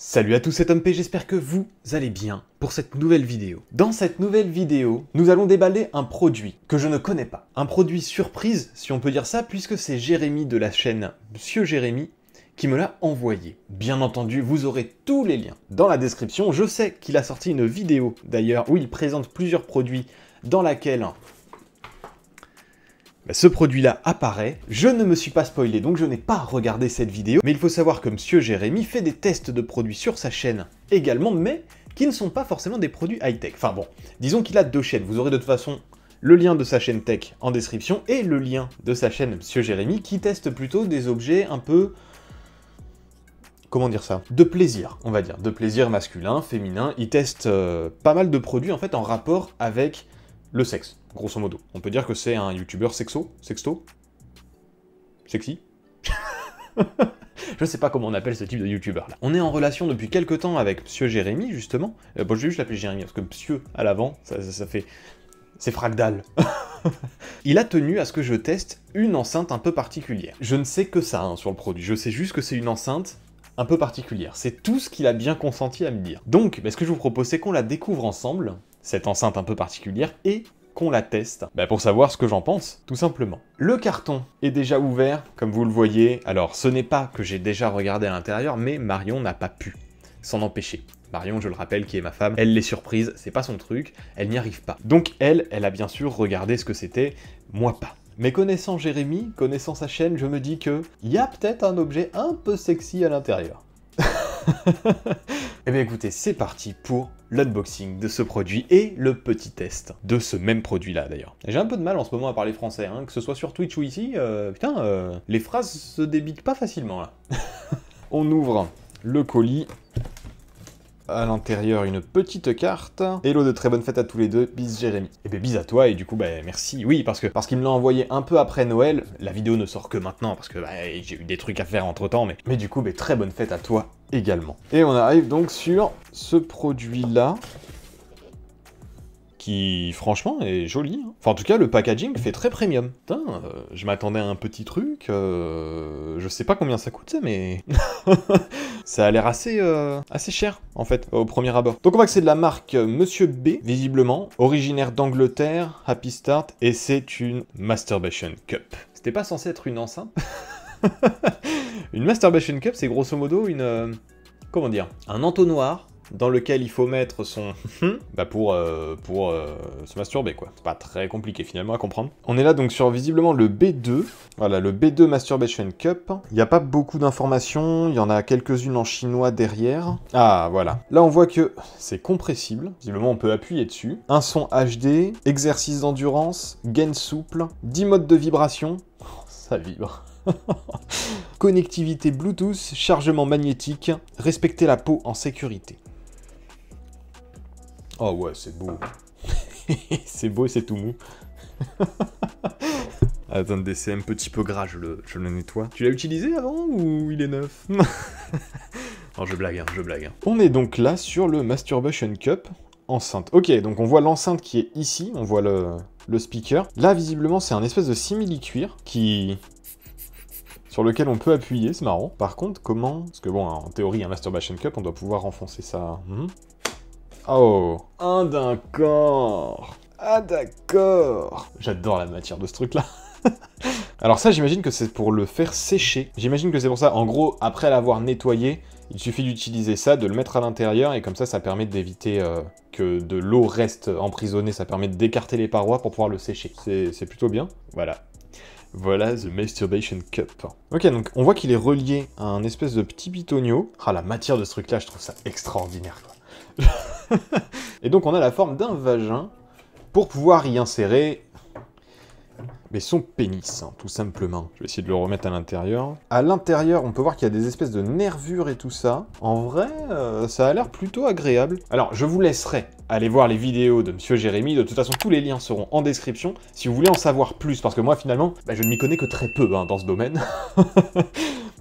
Salut à tous, c'est Tom P, j'espère que vous allez bien pour cette nouvelle vidéo. Dans cette nouvelle vidéo, nous allons déballer un produit que je ne connais pas. Un produit surprise, si on peut dire ça, puisque c'est Jérémy de la chaîne Monsieur Jérémy qui me l'a envoyé. Bien entendu, vous aurez tous les liens dans la description. Je sais qu'il a sorti une vidéo, d'ailleurs, où il présente plusieurs produits dans laquelle ce produit-là apparaît. Je ne me suis pas spoilé, donc je n'ai pas regardé cette vidéo. Mais il faut savoir que Monsieur Jérémy fait des tests de produits sur sa chaîne également, mais qui ne sont pas forcément des produits high-tech. Enfin bon, disons qu'il a deux chaînes. Vous aurez de toute façon le lien de sa chaîne tech en description et le lien de sa chaîne Monsieur Jérémy qui teste plutôt des objets un peu... Comment dire ça? De plaisir, on va dire. De plaisir masculin, féminin. Il teste pas mal de produits en fait en rapport avec le sexe, grosso modo. On peut dire que c'est un youtubeur sexto? Sexy? Je sais pas comment on appelle ce type de youtubeur là. On est en relation depuis quelques temps avec Monsieur Jérémy, justement. Bon, je vais juste l'appeler Jérémy, parce que Monsieur à l'avant, ça fait... c'est fragdal. Il a tenu à ce que je teste une enceinte un peu particulière. Je ne sais que ça sur le produit, je sais juste que c'est une enceinte un peu particulière. C'est tout ce qu'il a bien consenti à me dire. Donc, ce que je vous propose, c'est qu'on la découvre ensemble, cette enceinte un peu particulière, et qu'on la teste, pour savoir ce que j'en pense, tout simplement. Le carton est déjà ouvert, comme vous le voyez. Alors, ce n'est pas que j'ai déjà regardé à l'intérieur, mais Marion n'a pas pu s'en empêcher. Marion, je le rappelle, qui est ma femme, elle l'est surprise, c'est pas son truc, elle n'y arrive pas. Donc elle a bien sûr regardé ce que c'était, moi pas. Mais connaissant Jérémy, connaissant sa chaîne, je me dis que il y a peut-être un objet un peu sexy à l'intérieur. Eh bien écoutez, c'est parti pour l'unboxing de ce produit et le petit test de ce même produit-là d'ailleurs. J'ai un peu de mal en ce moment à parler français, que ce soit sur Twitch ou ici, les phrases se débitent pas facilement là. On ouvre le colis. À l'intérieur, une petite carte. Hello, de très bonne fête à tous les deux. Bis Jérémy. Et bis à toi, et du coup, merci. Oui, parce qu'il me l'a envoyé un peu après Noël. La vidéo ne sort que maintenant, parce que j'ai eu des trucs à faire entre-temps, mais du coup, très bonne fête à toi également. Et on arrive donc sur ce produit-là, qui, franchement, est joli. Enfin, en tout cas, le packaging fait très premium. Putain, je m'attendais à un petit truc, je sais pas combien ça coûte, mais... ça a l'air assez cher, en fait, au premier abord. Donc on voit que c'est de la marque Monsieur B, visiblement, originaire d'Angleterre, Happy Start, et c'est une Masturbation Cup. C'était pas censé être une enceinte? Une Masturbation Cup, c'est grosso modo une... comment dire? Un entonnoir dans lequel il faut mettre son pour se masturber, quoi. C'est pas très compliqué, finalement, à comprendre. On est là, donc, sur, visiblement, le B2. Voilà, le B2 Masturbation Cup. Il n'y a pas beaucoup d'informations. Il y en a quelques-unes en chinois derrière. Ah, voilà. Là, on voit que c'est compressible. Visiblement, on peut appuyer dessus. Un son HD, exercice d'endurance, gain souple, 10 modes de vibration. Oh, ça vibre. Connectivité Bluetooth, chargement magnétique, respecter la peau en sécurité. Oh ouais, c'est beau. C'est beau et c'est tout mou. Attendez, c'est un petit peu gras, je le nettoie. Tu l'as utilisé avant ou il est neuf? Non, je blague, je blague. On est donc là sur le Masturbation Cup enceinte. Ok, donc on voit l'enceinte qui est ici, on voit le speaker. Là, visiblement, c'est un espèce de simili-cuir sur lequel on peut appuyer, c'est marrant. Par contre, comment... Parce que bon, en théorie, un Masturbation Cup, on doit pouvoir enfoncer ça... Oh, d'accord. Ah d'accord. J'adore la matière de ce truc-là. Alors ça, j'imagine que c'est pour le faire sécher. J'imagine que c'est pour ça. En gros, après l'avoir nettoyé, il suffit d'utiliser ça, de le mettre à l'intérieur, et comme ça permet d'éviter que de l'eau reste emprisonnée. Ça permet d'écarter les parois pour pouvoir le sécher. C'est plutôt bien. Voilà. Voilà, The Masturbation Cup. Ok, donc on voit qu'il est relié à un espèce de petit pitonio. Ah, la matière de ce truc-là, je trouve ça extraordinaire, quoi. Et donc on a la forme d'un vagin pour pouvoir y insérer son pénis, tout simplement. Je vais essayer de le remettre à l'intérieur. À l'intérieur, on peut voir qu'il y a des espèces de nervures et tout ça. En vrai, ça a l'air plutôt agréable. Alors, je vous laisserai aller voir les vidéos de Monsieur Jérémy. De toute façon, tous les liens seront en description si vous voulez en savoir plus. Parce que moi, finalement, je ne m'y connais que très peu dans ce domaine.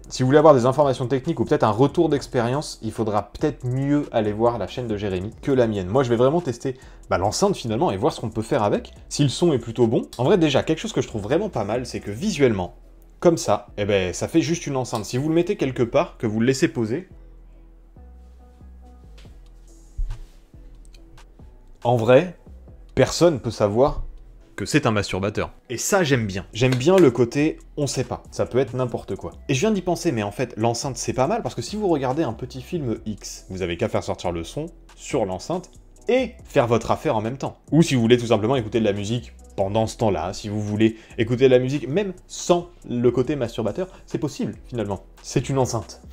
Si vous voulez avoir des informations techniques ou peut-être un retour d'expérience, il faudra peut-être mieux aller voir la chaîne de Jérémy que la mienne. Moi, je vais vraiment tester l'enceinte finalement et voir ce qu'on peut faire avec, si le son est plutôt bon. En vrai, déjà, quelque chose que je trouve vraiment pas mal, c'est que visuellement, comme ça, ça fait juste une enceinte. Si vous le mettez quelque part, que vous le laissez poser, En vrai, personne peut savoir que c'est un masturbateur. Et ça, j'aime bien. J'aime bien le côté on sait pas. Ça peut être n'importe quoi. Et je viens d'y penser, mais en fait, l'enceinte, c'est pas mal, parce que si vous regardez un petit film X, vous avez qu'à faire sortir le son sur l'enceinte et faire votre affaire en même temps. Ou si vous voulez tout simplement écouter de la musique pendant ce temps-là, si vous voulez écouter de la musique même sans le côté masturbateur, c'est possible finalement. C'est une enceinte.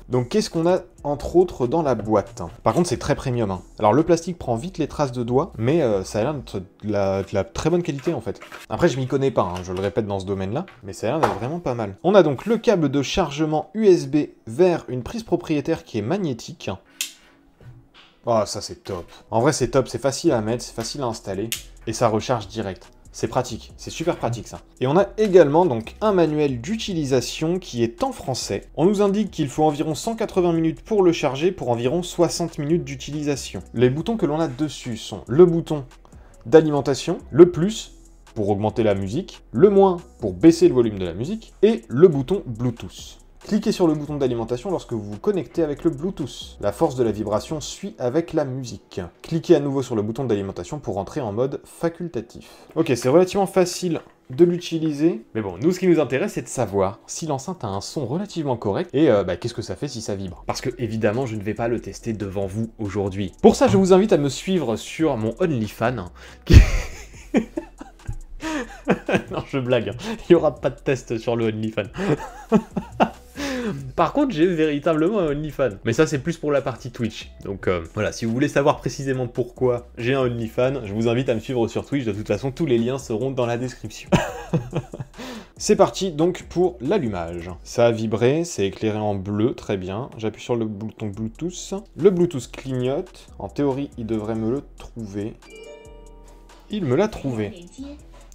Donc qu'est-ce qu'on a entre autres dans la boîte? Par contre c'est très premium. Hein. Alors le plastique prend vite les traces de doigts, mais ça a l'air d'être de la très bonne qualité en fait. Après je m'y connais pas, hein, je le répète dans ce domaine-là, mais ça a l'air d'être vraiment pas mal. On a donc le câble de chargement USB vers une prise propriétaire qui est magnétique. Oh ça c'est top. En vrai c'est top, c'est facile à mettre, c'est facile à installer, et ça recharge direct. C'est pratique, c'est super pratique ça. Et on a également donc un manuel d'utilisation qui est en français. On nous indique qu'il faut environ 180 minutes pour le charger pour environ 60 minutes d'utilisation. Les boutons que l'on a dessus sont le bouton d'alimentation, le plus pour augmenter la musique, le moins pour baisser le volume de la musique, et le bouton Bluetooth. Cliquez sur le bouton d'alimentation lorsque vous vous connectez avec le Bluetooth. La force de la vibration suit avec la musique. Cliquez à nouveau sur le bouton d'alimentation pour entrer en mode facultatif. Ok, c'est relativement facile de l'utiliser. Mais bon, nous, ce qui nous intéresse, c'est de savoir si l'enceinte a un son relativement correct et qu'est-ce que ça fait si ça vibre. Parce que, évidemment, je ne vais pas le tester devant vous aujourd'hui. Pour ça, je vous invite à me suivre sur mon OnlyFans. Non, je blague. Il n'y aura pas de test sur le OnlyFans. Par contre, j'ai véritablement un OnlyFans. Mais ça, c'est plus pour la partie Twitch. Donc voilà, si vous voulez savoir précisément pourquoi j'ai un OnlyFans, je vous invite à me suivre sur Twitch. De toute façon, tous les liens seront dans la description. C'est parti donc pour l'allumage. Ça a vibré, c'est éclairé en bleu, très bien. J'appuie sur le bouton Bluetooth. Le Bluetooth clignote. En théorie, il devrait me le trouver. Il me l'a trouvé.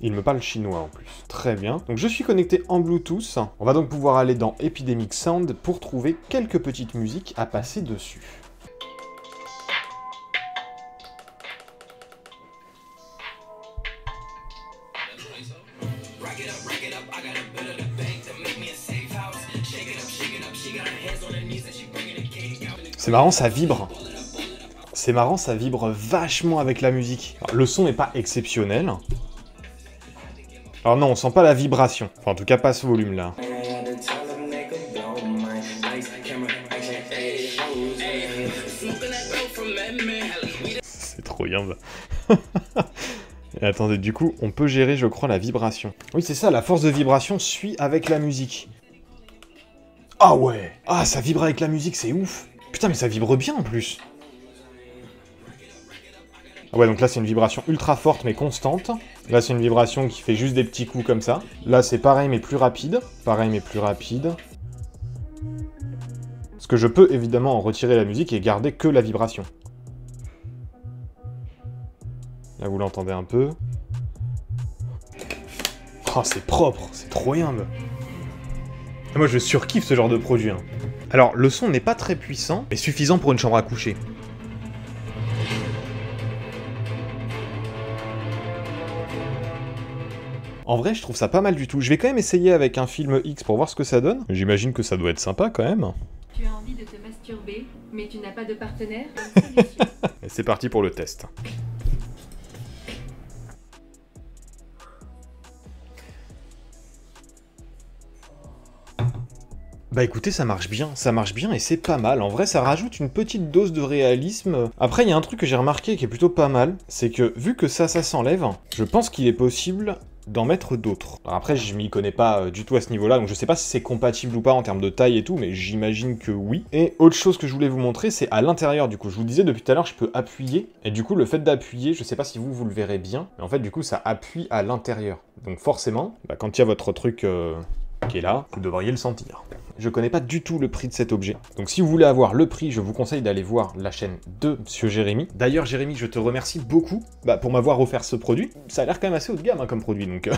Il me parle chinois en plus. Très bien. Donc je suis connecté en Bluetooth. On va donc pouvoir aller dans Epidemic Sound pour trouver quelques petites musiques à passer dessus. C'est marrant, ça vibre. C'est marrant, ça vibre vachement avec la musique. Alors, le son n'est pas exceptionnel. Alors non, on sent pas la vibration. Enfin, en tout cas, pas ce volume-là. C'est trop bien. Et attendez, du coup, on peut gérer, je crois, la vibration. Oui, c'est ça, la force de vibration suit avec la musique. Ah ouais! Ah, ça vibre avec la musique, c'est ouf! Putain, mais ça vibre bien, en plus! Ah ouais, donc là, c'est une vibration ultra forte, mais constante. Là, c'est une vibration qui fait juste des petits coups comme ça. Là, c'est pareil, mais plus rapide. Pareil, mais plus rapide. Parce que je peux, évidemment, en retirer la musique et garder que la vibration. Là, vous l'entendez un peu. Oh, c'est propre, c'est trop bien. Moi, je surkiffe ce genre de produit. Hein. Alors, le son n'est pas très puissant, mais suffisant pour une chambre à coucher. En vrai, je trouve ça pas mal du tout. Je vais quand même essayer avec un film X pour voir ce que ça donne. J'imagine que ça doit être sympa quand même. Tu as envie de te masturber, mais tu n'as pas de partenaire. Et c'est parti pour le test. Bah écoutez, ça marche bien et c'est pas mal. En vrai, ça rajoute une petite dose de réalisme. Après, il y a un truc que j'ai remarqué qui est plutôt pas mal, c'est que vu que ça s'enlève, je pense qu'il est possible d'en mettre d'autres. Après, je m'y connais pas du tout à ce niveau-là, donc je sais pas si c'est compatible ou pas en termes de taille et tout, mais j'imagine que oui. Et autre chose que je voulais vous montrer, c'est à l'intérieur, du coup. Je vous disais depuis tout à l'heure, je peux appuyer, et du coup, le fait d'appuyer, je sais pas si vous le verrez bien, mais en fait, du coup, ça appuie à l'intérieur. Donc forcément, bah, quand il y a votre truc qui est là, vous devriez le sentir. Je connais pas du tout le prix de cet objet. Donc si vous voulez avoir le prix, je vous conseille d'aller voir la chaîne de Monsieur Jérémy. D'ailleurs, Jérémy, je te remercie beaucoup pour m'avoir offert ce produit. Ça a l'air quand même assez haut de gamme comme produit, donc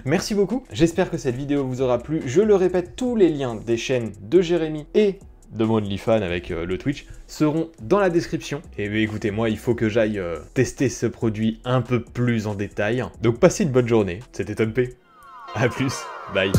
merci beaucoup. J'espère que cette vidéo vous aura plu. Je le répète, tous les liens des chaînes de Jérémy et de mon OnlyFans avec le Twitch seront dans la description. Et écoutez, moi, il faut que j'aille tester ce produit un peu plus en détail. Donc passez une bonne journée. C'était Tom P. A plus. Bye.